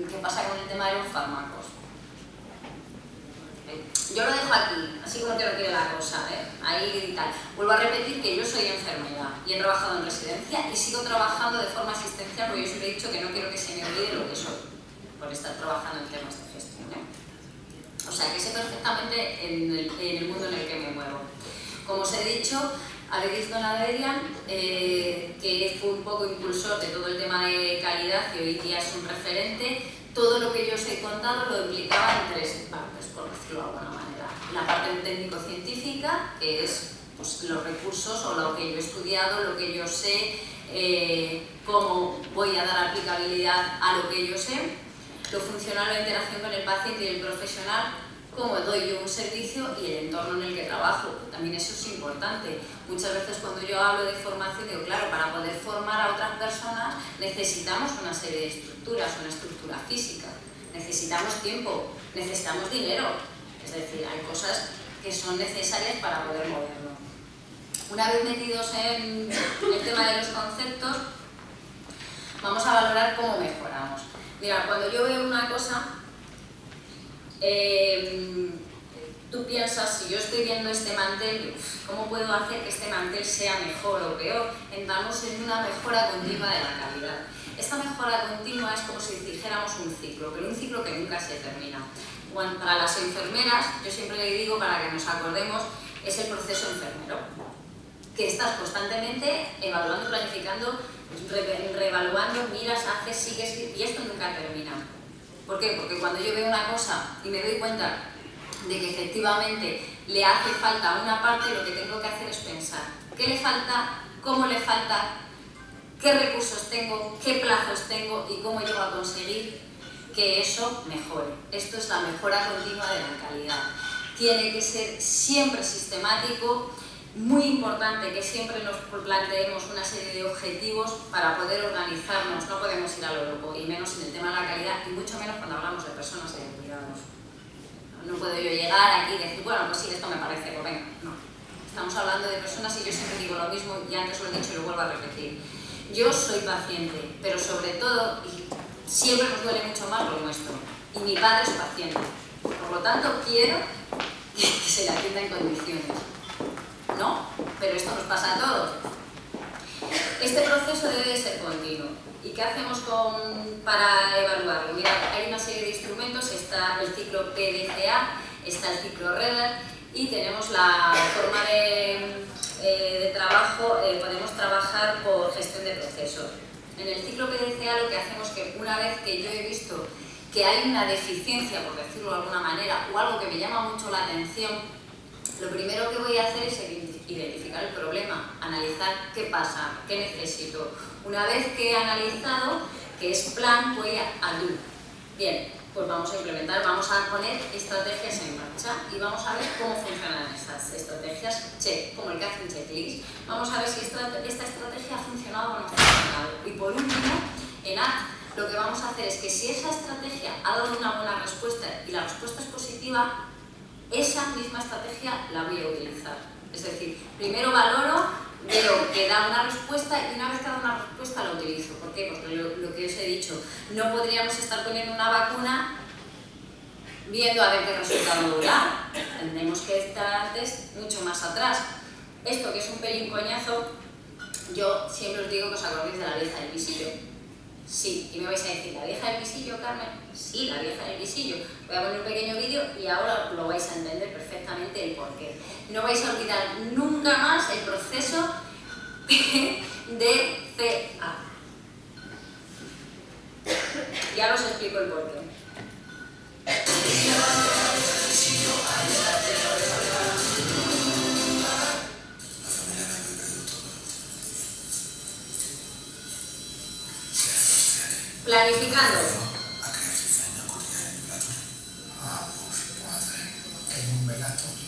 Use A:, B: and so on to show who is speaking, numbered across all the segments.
A: ¿Qué pasa con el tema de los fármacos? Yo lo dejo aquí, así como que no quiere la cosa, ahí y tal. Vuelvo a repetir que yo soy enfermera y he trabajado en residencia y sigo trabajando de forma asistencial porque yo siempre he dicho que no quiero que se me olvide lo que soy por estar trabajando en temas de gestión. O sea, que sé perfectamente en el mundo en el que me muevo. Como os he dicho, Aledis Donaderian, que fue un poco impulsor de todo el tema de calidad y hoy día es un referente, todo lo que yo os he contado lo implicaba en tres partes, por decirlo de alguna manera. La parte técnico-científica, que es pues, los recursos o lo que yo he estudiado, lo que yo sé, cómo voy a dar aplicabilidad a lo que yo sé. Lo funcional, la interacción con el paciente y el profesional, cómo doy yo un servicio y el entorno en el que trabajo. También eso es importante. Muchas veces cuando yo hablo de formación, digo, claro, para poder formar a otras personas necesitamos una serie de estructuras, una estructura física, necesitamos tiempo, necesitamos dinero. Es decir, hay cosas que son necesarias para poder moverlo. Una vez metidos en el tema de los conceptos, vamos a valorar cómo mejoramos. Mira, cuando yo veo una cosa, tú piensas, si yo estoy viendo este mantel, ¿cómo puedo hacer que este mantel sea mejor o peor? Entramos en una mejora continua de la calidad. Esta mejora continua es como si dijéramos un ciclo, pero un ciclo que nunca se termina. Bueno, para las enfermeras, yo siempre le digo, para que nos acordemos, es el proceso enfermero, que estás constantemente evaluando, planificando, reevaluando, miras, haces, sigues, y esto nunca termina. ¿Por qué? Porque cuando yo veo una cosa y me doy cuenta de que efectivamente le hace falta a una parte, lo que tengo que hacer es pensar qué le falta, cómo le falta, qué recursos tengo, qué plazos tengo y cómo llego a conseguir que eso mejore. Esto es la mejora continua de la calidad. Tiene que ser siempre sistemático. Muy importante que siempre nos planteemos una serie de objetivos para poder organizarnos, no podemos ir a lo loco, y menos en el tema de la calidad, y mucho menos cuando hablamos de personas y de cuidados. No puedo yo llegar aquí y decir, bueno, pues sí, esto me parece, pues venga, no. Estamos hablando de personas y yo siempre digo lo mismo, y antes lo he dicho y lo vuelvo a repetir. Yo soy paciente, pero sobre todo, y siempre nos duele mucho más lo nuestro, y mi padre es paciente. Por lo tanto, quiero que se le atienda en condiciones. ¿No? Pero esto nos pasa a todos. Este proceso debe de ser continuo. ¿Y qué hacemos para evaluarlo? Mirad, hay una serie de instrumentos, está el ciclo PDCA, está el ciclo REDER y tenemos la forma de trabajo, podemos trabajar por gestión de procesos. En el ciclo PDCA lo que hacemos es que una vez que yo he visto que hay una deficiencia, por decirlo de alguna manera, o algo que me llama mucho la atención, lo primero que voy a hacer es identificar el problema, analizar qué pasa, qué necesito. Una vez que he analizado, que es plan, voy a do. Bien, pues vamos a implementar, vamos a poner estrategias en marcha y vamos a ver cómo funcionan estas estrategias, check, como el que hace un checklist. Vamos a ver si esta estrategia ha funcionado o no ha funcionado. Y por último, en ACT, lo que vamos a hacer es que si esa estrategia ha dado una buena respuesta y la respuesta es positiva, esa misma estrategia la voy a utilizar. Es decir, primero valoro, veo que da una respuesta y una vez que da una respuesta la utilizo. ¿Por qué? Porque lo que os he dicho, no podríamos estar poniendo una vacuna viendo a ver qué resultado da. Tendremos que estar antes mucho más atrás. Esto que es un pelín coñazo, yo siempre os digo que os acordéis de la vieja del visillo. Sí, y me vais a decir, ¿la vieja del visillo, Carmen? Sí, la vieja del visillo. Voy a poner un pequeño vídeo y ahora lo vais a entender perfectamente el porqué. No vais a olvidar nunca más el proceso PDCA. Ya os explico el porqué. Planificando.
B: En un velatorio.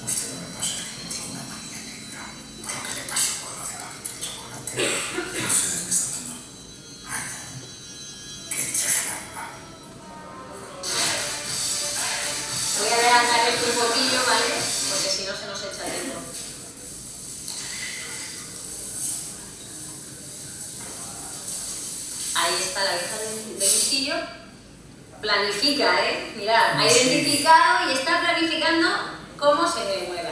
B: Usted lo que pasa es que le tiene una manía negra por lo que le pasó con lo de el chocolate. ¿Qué ustedes me están dando? Ay, no. Qué chafla.
A: Voy a adelantar esto un poquillo, ¿vale? Porque si no se nos echa tiempo. Ahí está la vieja del visillo. Planifica, ¿eh? Mirad, ha identificado y está planificando cómo se me mueva.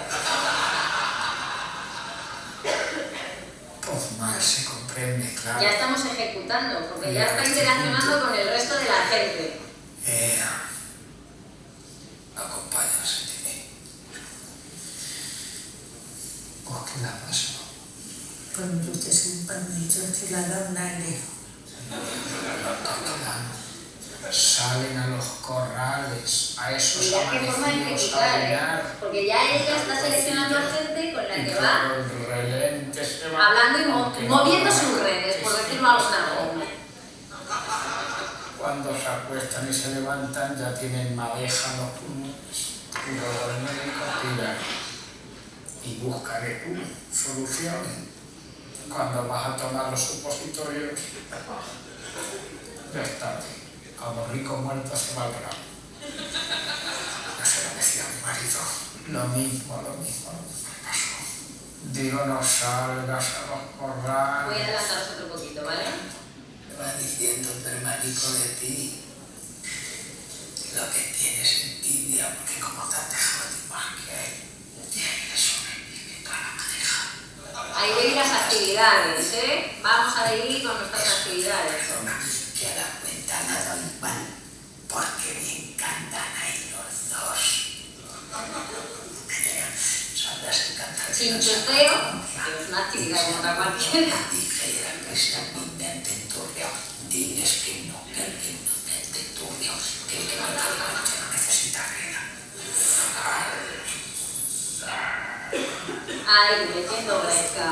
B: Pues mal se comprende, claro.
A: Ya estamos ejecutando, porque ya está interaccionando con el resto de la gente.
B: Acompáñase de mí. ¿Por qué la pasó?
C: Pues mire usted, según me ha dicho, es que le ha dado un aire.
B: Salen a los corrales, a esos
A: Mira qué forma de
B: amanecidos a
A: ejecutar, ¿eh?
B: bailar.
A: Porque ya ella está seleccionando gente con la que va hablando y moviendo sus redes, por decirlo de alguna forma.
B: Cuando se acuestan y se levantan ya tienen madeja en los pulmones. Y luego el médico tira y búscale tú soluciones. Cuando vas a tomar los supositorios, ya está. Como rico muerto se va al grano. Yo se lo decía a mi marido. Lo mismo pasó. Digo, no salgas a los corrales.
A: Voy a adelantaros otro poquito, ¿vale?
B: Me va diciendo el permanico de ti lo que tienes envidia, porque como te has dejado de más que él, le sobrevive toda la madeja.
A: Ahí veis las actividades, ¿eh? Vamos a ir con nuestras actividades.
B: Perdona, que a la cuenta nada igual, porque bien cantan ahí los dos. Sabrás que cantar.
A: Chinchoteo, que es una actividad como otra cualquiera.
B: Dijera que se inventen turbio. Diles que no, que el que no invente turbio, que el que no invente no necesita regla.
A: Ay, metiendo bresca.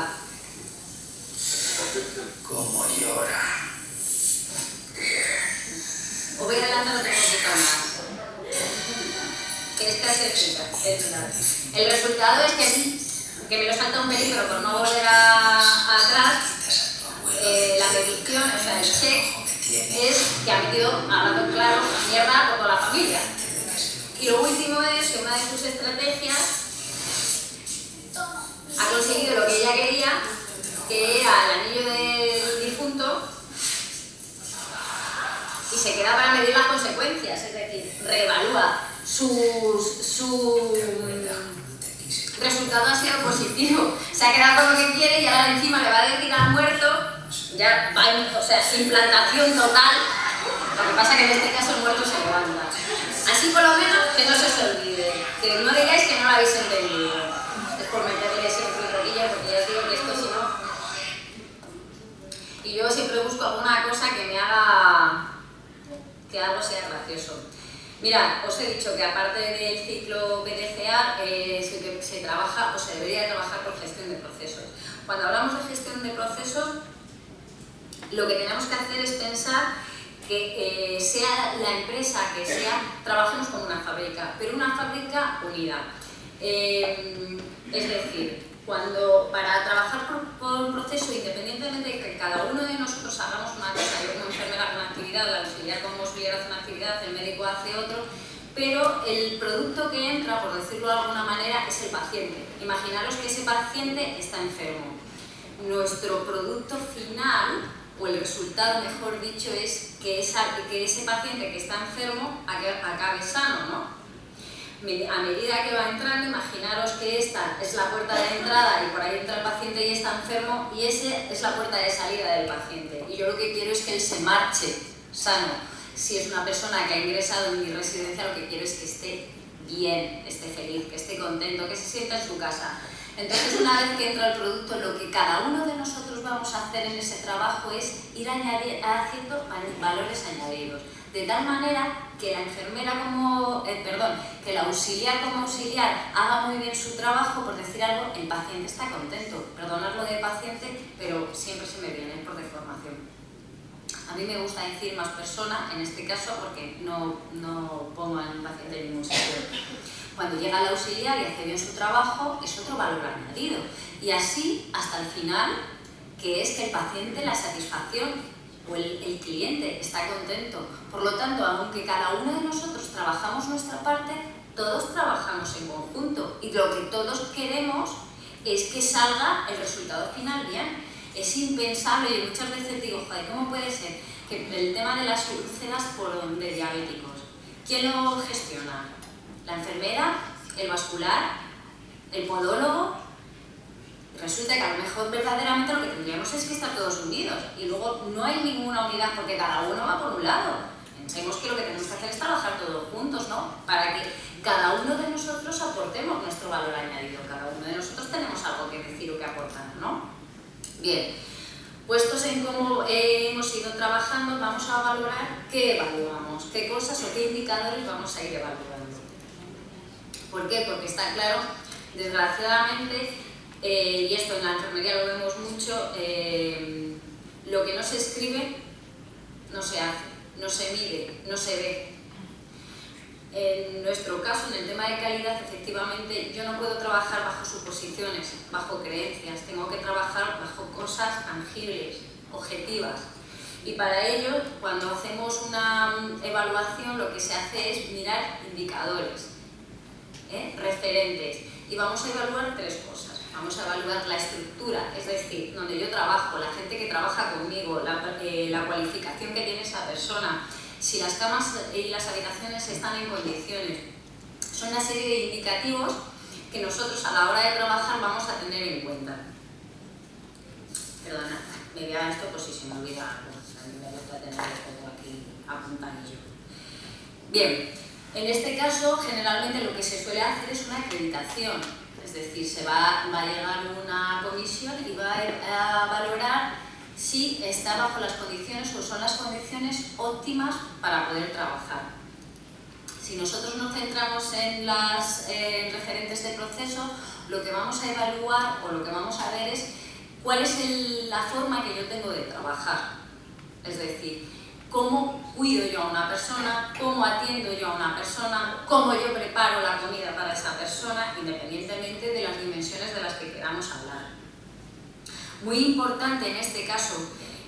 B: Como llora.
A: Os voy a adelantar otro poquito más. Que esta se explica, es verdad. El resultado es que me lo salta un pelín, pero por no volver atrás, la medición, o sea, el check, es que ha metido, hablando claro, mierda por toda la familia. Y lo último es que una de sus estrategias ha conseguido lo que ella quería, que era el anillo del difunto, y se queda para medir las consecuencias, es decir, reevalúa. Su resultado ha sido positivo. Se ha quedado con lo que quiere y ahora encima le va a decir al muerto, ya va, o sea, su implantación total. Lo que pasa es que en este caso el muerto se levanta. Así por lo menos que no se os olvide, que no digáis que no lo habéis entendido. Es por meterle siempre el roquillo, porque ya os digo que esto si no... Y yo siempre busco alguna cosa que me haga que algo sea gracioso. Mirad, os he dicho que aparte del ciclo PDCA se trabaja o se debería trabajar por gestión de procesos. Cuando hablamos de gestión de procesos, lo que tenemos que hacer es pensar que sea la empresa que sea, trabajemos como una fábrica, pero una fábrica unida. Es decir, para trabajar por un proceso, independientemente de que cada uno de nosotros hagamos una cosa, yo como enfermera hago una actividad, la auxiliar como auxiliar hace una actividad, el médico hace otro, pero el producto que entra, por decirlo de alguna manera, es el paciente. Imaginaros que ese paciente está enfermo. Nuestro producto final, o el resultado, mejor dicho, es que ese paciente que está enfermo acabe sano, ¿no? A medida que va entrando, imaginaros que esta es la puerta de entrada y por ahí entra el paciente y está enfermo, y esa es la puerta de salida del paciente. Y yo lo que quiero es que él se marche sano. Si es una persona que ha ingresado en mi residencia, lo que quiero es que esté bien, esté feliz, que esté contento, que se sienta en su casa. Entonces, una vez que entra el producto, lo que cada uno de nosotros vamos a hacer en ese trabajo es ir haciendo valores añadidos. De tal manera que la enfermera que el auxiliar como auxiliar haga muy bien su trabajo, por decir algo, el paciente está contento. Perdonadlo de paciente, pero siempre se me viene por deformación. A mí me gusta decir más persona, en este caso, porque no pongo al paciente en ningún sitio. Cuando llega el auxiliar y hace bien su trabajo, es otro valor añadido. Y así hasta el final, que es que el paciente, la satisfacción, o el cliente está contento. Por lo tanto, aunque cada uno de nosotros trabajamos nuestra parte, todos trabajamos en conjunto. Y lo que todos queremos es que salga el resultado final bien. Es impensable, y muchas veces digo, joder, ¿cómo puede ser que el tema de las úlceras de diabéticos, ¿quién lo gestiona? ¿La enfermera? ¿El vascular? ¿El podólogo? Resulta que a lo mejor verdaderamente lo que tendríamos es que estar todos unidos y luego no hay ninguna unidad porque cada uno va por un lado. Pensemos que lo que tenemos que hacer es trabajar todos juntos, ¿no? Para que cada uno de nosotros aportemos nuestro valor añadido, cada uno de nosotros tenemos algo que decir o que aportar, ¿no? Bien, puestos en cómo hemos ido trabajando, vamos a valorar qué evaluamos, qué cosas o qué indicadores vamos a ir evaluando. ¿Por qué? Porque está claro, desgraciadamente, y esto en la enfermería lo vemos mucho, lo que no se escribe no se hace, no se mide, no se ve. En nuestro caso, en el tema de calidad, efectivamente, yo no puedo trabajar bajo suposiciones, bajo creencias, tengo que trabajar bajo cosas tangibles, objetivas. Y para ello, cuando hacemos una evaluación, lo que se hace es mirar indicadores, referentes, y vamos a evaluar tres cosas. Vamos a evaluar la estructura, es decir, donde yo trabajo, la gente que trabaja conmigo, la cualificación que tiene esa persona, si las camas y las habitaciones están en condiciones. Son una serie de indicativos que nosotros a la hora de trabajar vamos a tener en cuenta. Perdona, me voy a esto por si se me olvida algo. Me gusta tener esto aquí apuntadillo. Bien, en este caso generalmente lo que se suele hacer es una acreditación. Es decir, va a llegar una comisión y va a valorar si está bajo las condiciones o son las condiciones óptimas para poder trabajar. Si nosotros nos centramos en las referentes de proceso, lo que vamos a evaluar o lo que vamos a ver es cuál es la forma que yo tengo de trabajar. Es decir, cómo cuido yo a una persona, cómo atiendo yo a una persona, cómo yo preparo la comida para esa persona, independientemente de las dimensiones de las que queramos hablar. Muy importante en este caso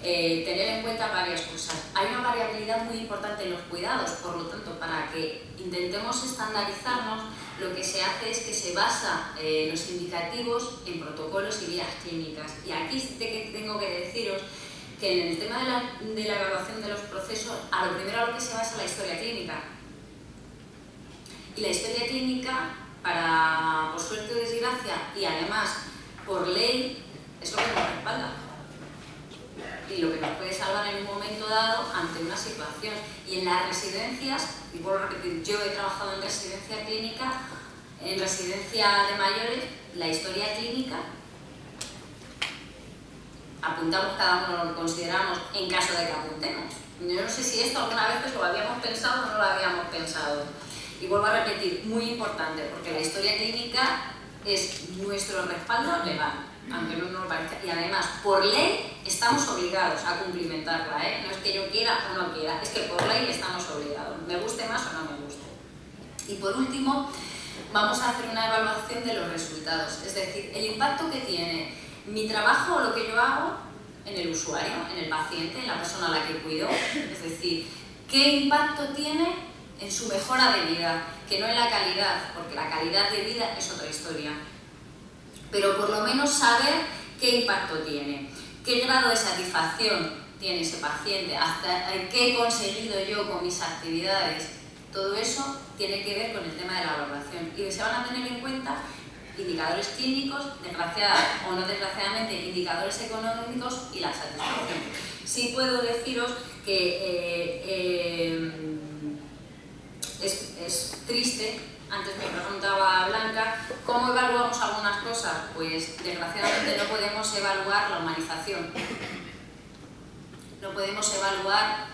A: tener en cuenta varias cosas. Hay una variabilidad muy importante en los cuidados, por lo tanto, para que intentemos estandarizarnos, lo que se hace es que se basa los indicativos en protocolos y guías clínicas. Y aquí sí que tengo que deciros que en el tema de la evaluación de los procesos, a lo primero a lo que se basa es la historia clínica. Y la historia clínica, por suerte o desgracia, y además por ley, es lo que nos respalda. Y lo que nos puede salvar en un momento dado ante una situación. Y en las residencias, y vuelvo a repetir, yo he trabajado en residencia clínica, en residencia de mayores, la historia clínica, apuntamos cada uno lo que consideramos en caso de que apuntemos. Yo no sé si esto alguna vez lo habíamos pensado o no lo habíamos pensado. Y vuelvo a repetir, muy importante, porque la historia clínica es nuestro respaldo legal, aunque no nos parezca. Y además, por ley, estamos obligados a cumplimentarla, No es que yo quiera o no quiera, es que por ley estamos obligados, me guste más o no me guste. Y por último, vamos a hacer una evaluación de los resultados, es decir, el impacto que tiene mi trabajo o lo que yo hago en el usuario, en el paciente, en la persona a la que cuido, es decir, qué impacto tiene en su mejora de vida, que no en la calidad, porque la calidad de vida es otra historia, pero por lo menos saber qué impacto tiene, qué grado de satisfacción tiene ese paciente, hasta qué he conseguido yo con mis actividades. Todo eso tiene que ver con el tema de la evaluación y se van a tener en cuenta indicadores clínicos, desgraciadamente o no desgraciadamente, indicadores económicos y la satisfacción. Sí puedo deciros que es triste, antes me preguntaba Blanca, ¿cómo evaluamos algunas cosas? Pues desgraciadamente no podemos evaluar la humanización, no podemos evaluar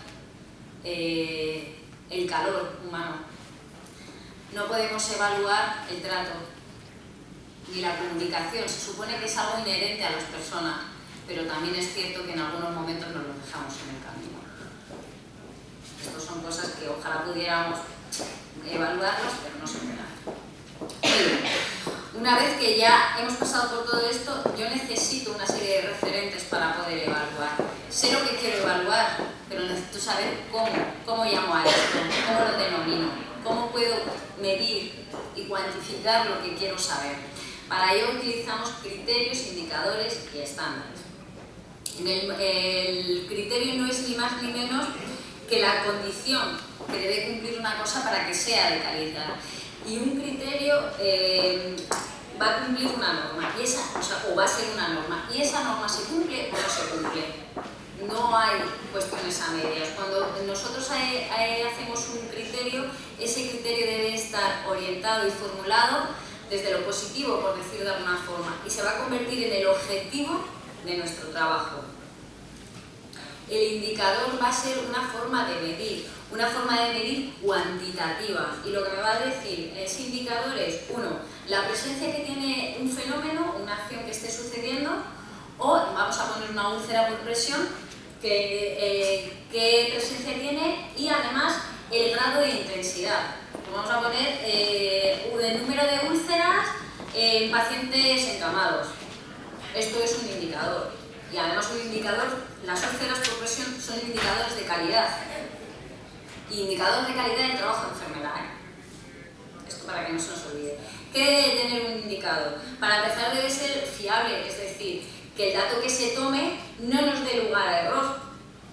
A: el calor humano, no podemos evaluar el trato, ni la comunicación. Se supone que es algo inherente a las personas, pero también es cierto que en algunos momentos nos lo dejamos en el camino. Estas son cosas que ojalá pudiéramos evaluarlas, pero no se pueden. Una vez que ya hemos pasado por todo esto, yo necesito una serie de referentes para poder evaluar. Sé lo que quiero evaluar, pero necesito saber cómo llamo a esto, cómo lo denomino, cómo puedo medir y cuantificar lo que quiero saber. Para ello utilizamos criterios, indicadores y estándares. El criterio no es ni más ni menos que la condición que debe cumplir una cosa para que sea de calidad. Y un criterio va a cumplir una norma, y esa, o va a ser una norma, y esa norma se cumple o no se cumple. No hay cuestiones a medias. Cuando nosotros hacemos un criterio, ese criterio debe estar orientado y formulado desde lo positivo, por decirlo de alguna forma, y se va a convertir en el objetivo de nuestro trabajo. El indicador va a ser una forma de medir cuantitativa. Y lo que me va a decir ese indicador es, uno, la presencia que tiene un fenómeno, una acción que esté sucediendo, o vamos a poner una úlcera por presión, qué presencia tiene y además el grado de intensidad. Vamos a poner el número de úlceras en pacientes encamados. Esto es un indicador. Y además un indicador, las úlceras por presión son indicadores de calidad. Y indicador de calidad del trabajo de enfermedad. Esto para que no se nos olvide. ¿Qué debe tener un indicador? Para empezar debe ser fiable, es decir, que el dato que se tome no nos dé lugar a error,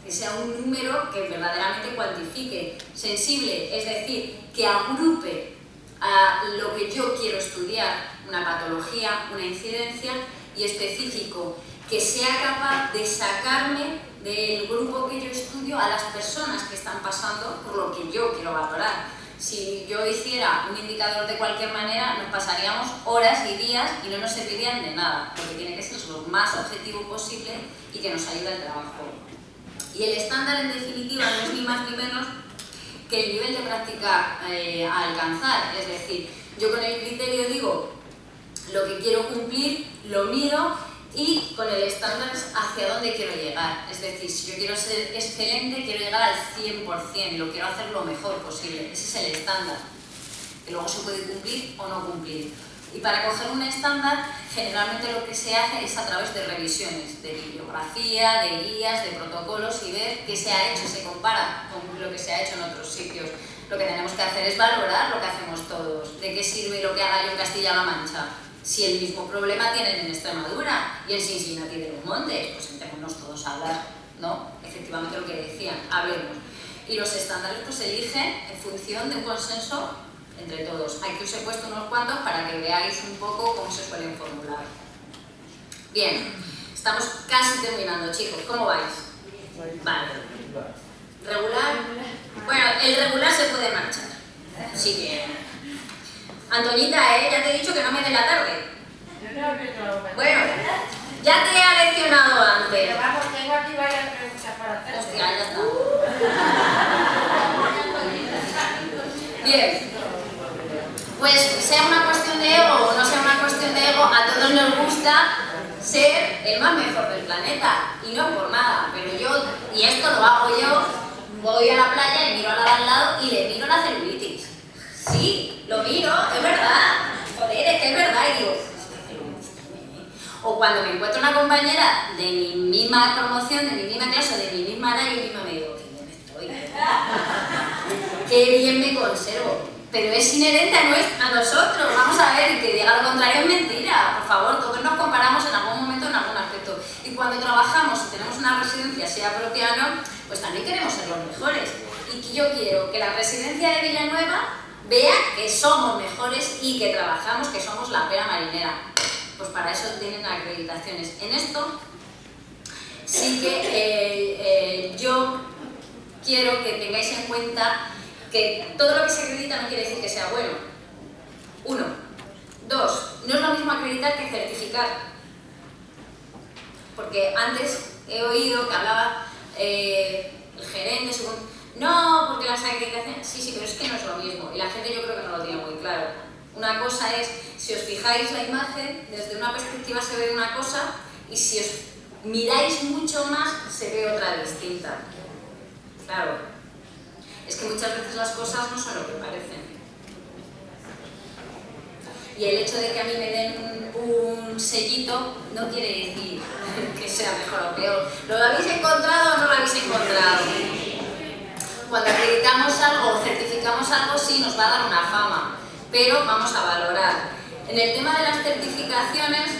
A: que sea un número que verdaderamente cuantifique, sensible, es decir, que agrupe a lo que yo quiero estudiar, una patología, una incidencia, y específico, que sea capaz de sacarme del grupo que yo estudio a las personas que están pasando por lo que yo quiero valorar. Si yo hiciera un indicador de cualquier manera, nos pasaríamos horas y días y no nos servirían de nada, porque tiene que ser lo más objetivo posible y que nos ayude al trabajo. Y el estándar, en definitiva, no es ni más ni menos que el nivel de práctica a alcanzar. Es decir, yo con el criterio digo lo que quiero cumplir, lo mido, y con el estándar hacia dónde quiero llegar. Es decir, si yo quiero ser excelente, quiero llegar al 100%, lo quiero hacer lo mejor posible. Ese es el estándar, que luego se puede cumplir o no cumplir. Y para coger un estándar, generalmente lo que se hace es a través de revisiones, de bibliografía, de guías, de protocolos, y ver qué se ha hecho, se compara con lo que se ha hecho en otros sitios. Lo que tenemos que hacer es valorar lo que hacemos todos. ¿De qué sirve lo que haga yo en Castilla-La Mancha? Si el mismo problema tienen en Extremadura y en Cincinnati de los Montes, pues sentémonos todos a hablar, ¿no? Efectivamente lo que decían, hablemos. Y los estándares pues se eligen en función de un consenso entre todos. Aquí os he puesto unos cuantos para que veáis un poco cómo se suelen formular. Bien, estamos casi terminando, chicos. ¿Cómo vais? Vale. ¿Regular? Bueno, el regular se puede marchar. Sí que... Antonita, ya te he dicho que no me dé la tarde. Bueno, ya te he aleccionado antes.
D: Pero vamos, tengo aquí varias preguntas para hacer.
A: Hostia, ya está. Bien. Pues sea una cuestión de ego o no sea una cuestión de ego, a todos nos gusta ser el más mejor del planeta. Y no por nada, pero yo, y esto lo hago yo, voy a la playa y miro a la de al lado y le miro la celulitis. Sí, lo miro, es verdad. Joder, es que es verdad. Y digo, o cuando me encuentro una compañera de mi misma promoción, de mi misma clase, de mi misma edad, yo misma me digo, qué bien estoy, qué bien me conservo. Pero es inherente a nosotros. Vamos a ver, que diga lo contrario es mentira. Por favor, todos nos comparamos en algún momento, en algún aspecto. Y cuando trabajamos y tenemos una residencia, sea propia o no, pues también queremos ser los mejores. Y yo quiero que la residencia de Villanueva vea que somos mejores y que trabajamos, que somos la pera marinera. Pues para eso tienen acreditaciones. En esto sí que yo quiero que tengáis en cuenta que todo lo que se acredita no quiere decir que sea bueno. 1. 2. No es lo mismo acreditar que certificar. Porque antes he oído que hablaba el gerente, no, porque las acreditaciones... Sí, pero es que no es lo mismo. Y la gente yo creo que no lo tiene muy claro. Una cosa es, si os fijáis la imagen, desde una perspectiva se ve una cosa, y si os miráis mucho más, se ve otra distinta. Claro. Es que muchas veces las cosas no son lo que parecen. Y el hecho de que a mí me den un sellito no quiere decir que sea mejor o peor. ¿Lo habéis encontrado o no lo habéis encontrado? Cuando acreditamos algo o certificamos algo, sí, nos va a dar una fama, pero vamos a valorar. En el tema de las certificaciones,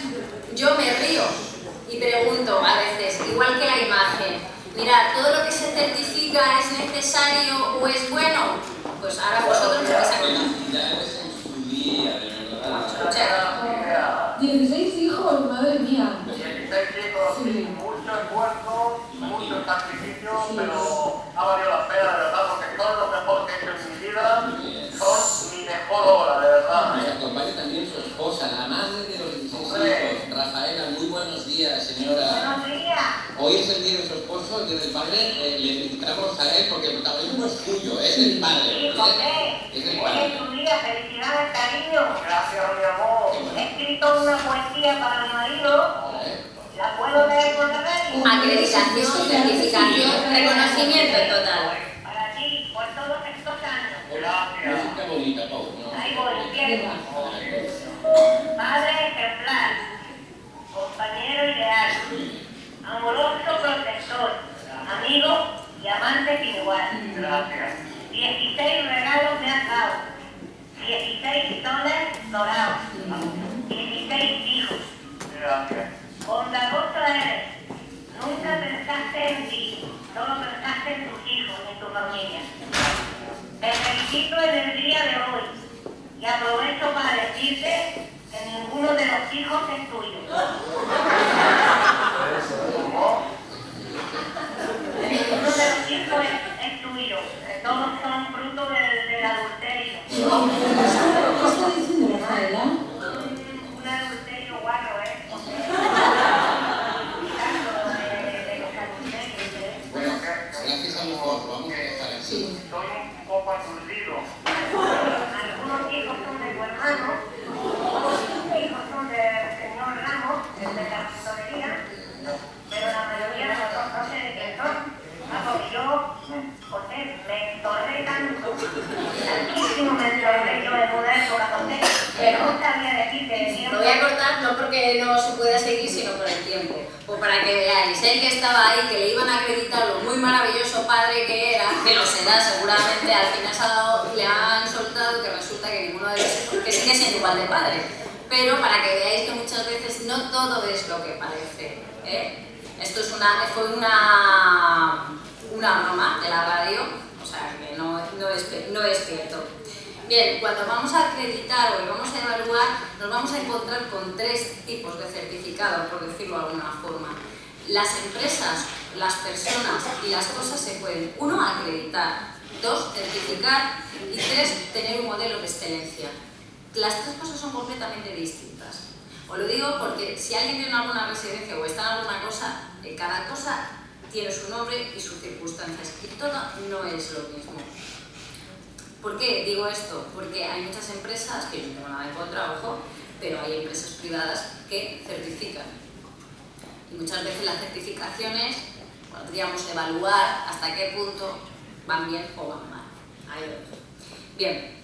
A: yo me río, Y pregunto a veces, igual que la imagen, mirad, ¿todo lo que se certifica es necesario o es bueno? Pues ahora vosotros me vais a contar.
E: Felicidades en su día, de verdad.
A: Muchas
F: 16 hijos, madre mía.
G: 16 hijos,
F: Sí.
G: mucho esfuerzo, mucho sacrificio,
F: Sí.
G: pero ha valido la pena, de verdad, porque son lo mejor que he hecho en mi vida, son mi mejor obra, de verdad.
E: Me acompaña también su esposa, la madre de los 16
G: Hombre.
E: hijos. Rafaela, muy buenos días, señora.
D: Buenos días.
E: Hoy es el día de su esposo, el día del padre. Le felicitamos a él porque el protagonismo es suyo, es el padre.
D: Sí, José.
E: Es el
D: Hoy es
E: padre.
D: tu día. Felicidades, cariño.
G: Gracias, mi amor.
D: He escrito una poesía para mi marido. ¿La puedo leer por la radio?
A: Acreditación, certificación, reconocimiento en total.
D: Para ti, por todos estos años.
G: Gracias.
E: Música bonita, Pau, ¿no?
D: Ahí voy, empieza. Padre ejemplar, compañero ideal, amoroso protector, amigo y amante sin igual.
G: Gracias.
D: 16 regalos me has dado, 16 soles dorados, 16 hijos.
G: Gracias.
D: Bondadoso eres, nunca pensaste en ti, solo pensaste en tus hijos, en tu familia. Te felicito en el día de hoy y aprovecho para decirte que ninguno de los hijos es tuyo. Ninguno de los hijos es tuyo, todos son fruto del adulterio.
F: ¿Qué está diciendo Rafaela?
D: Un adulterio guarro, ¿eh? Exacto, de los adulterios, ¿eh?
E: Bueno, gracias a los dos, lo vamos a dejar así.
F: Sí.
G: Soy un poco aturdido.
D: Algunos hijos son de tu hermano, otros hijos son del señor Ramos, el de la pastelería, pero la mayoría de nosotros no sé de quién son. Porque yo, José, me entorré tanto, tantísimo me entorré yo en una época, José, que no sabía decirte
A: Lo voy a cortar no porque no se pueda seguir, sino por el tiempo. Pues para que veáis, él que estaba ahí, que le iban a acreditar lo muy maravilloso padre que era, que lo será seguramente, al final le han soltado que resulta que ninguno de los hijos, que sigue siendo igual de padre. Pero para que veáis que muchas veces no todo es lo que parece, ¿eh? Esto es fue una broma de la radio, o sea que no es cierto. Bien, cuando vamos a acreditar o vamos a evaluar, nos vamos a encontrar con 3 tipos de certificado, por decirlo de alguna forma. Las empresas, las personas y las cosas se pueden, 1, acreditar, 2, certificar y 3, tener un modelo de excelencia. Las 3 cosas son completamente distintas. Os lo digo porque si alguien tiene alguna residencia o está en alguna cosa, cada cosa tiene su nombre y sus circunstancias y todo no es lo mismo. ¿Por qué digo esto? Porque hay muchas empresas, que yo no tengo nada en contra, ojo, pero hay empresas privadas que certifican. Y muchas veces las certificaciones podríamos evaluar hasta qué punto van bien o van mal. Ahí lo dejo. Bien.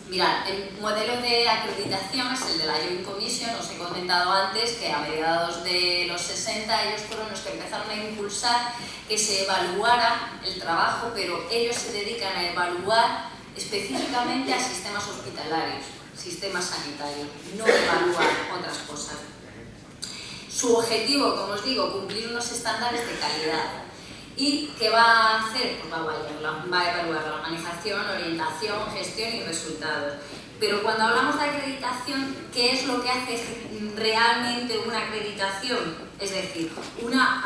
A: Mirad, el modelo de acreditación es el de la Joint Commission. Os he comentado antes que a mediados de los 60 ellos fueron los que empezaron a impulsar que se evaluara el trabajo, pero ellos se dedican a evaluar específicamente a sistemas hospitalarios, sistemas sanitarios, no evaluar otras cosas. Su objetivo, como os digo, cumplir unos estándares de calidad. ¿Y qué va a hacer? Pues va a evaluar la organización, orientación, gestión y resultados. Pero cuando hablamos de acreditación, ¿qué es lo que hace realmente una acreditación? Es decir, una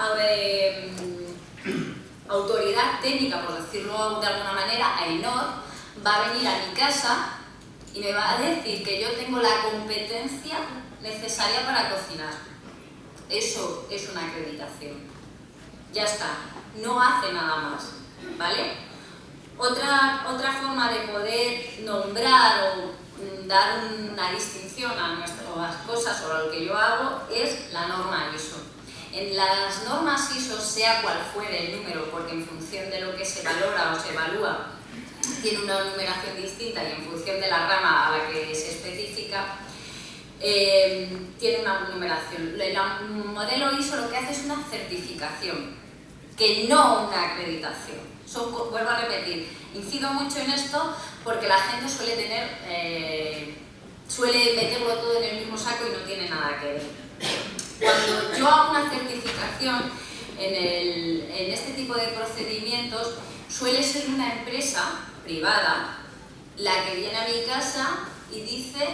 A: autoridad técnica, por decirlo de alguna manera, AENOR, va a venir a mi casa y me va a decir que yo tengo la competencia necesaria para cocinar. Eso es una acreditación. Ya está. No hace nada más, ¿vale? Otra forma de poder nombrar o dar una distinción a nuestras cosas o a lo que yo hago es la norma ISO. En las normas ISO, sea cual fuere el número, porque en función de lo que se valora o se evalúa, tiene una numeración distinta y en función de la rama a la que se especifica, tiene una numeración. El modelo ISO lo que hace es una certificación, que no una acreditación. Vuelvo a repetir, incido mucho en esto porque la gente suele meterlo todo en el mismo saco y no tiene nada que ver. Cuando yo hago una certificación en este tipo de procedimientos, suele ser una empresa privada la que viene a mi casa y dice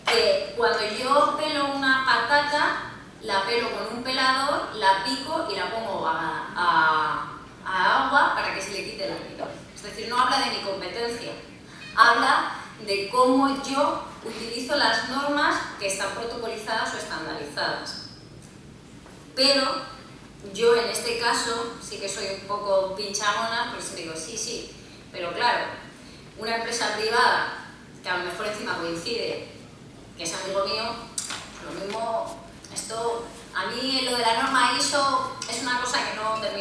A: que cuando yo pelo una patata, la pelo con un pelador, la pico y la pongo a agua para que se le quite el almidón. Es decir, no habla de mi competencia, habla de cómo yo utilizo las normas que están protocolizadas o estandarizadas. Pero yo en este caso sí que soy un poco pinchamona, porque siempre digo sí, pero claro, una empresa privada que a lo mejor encima coincide, que es amigo mío, lo mismo, esto, a mí lo de la norma ISO es una cosa que no termino.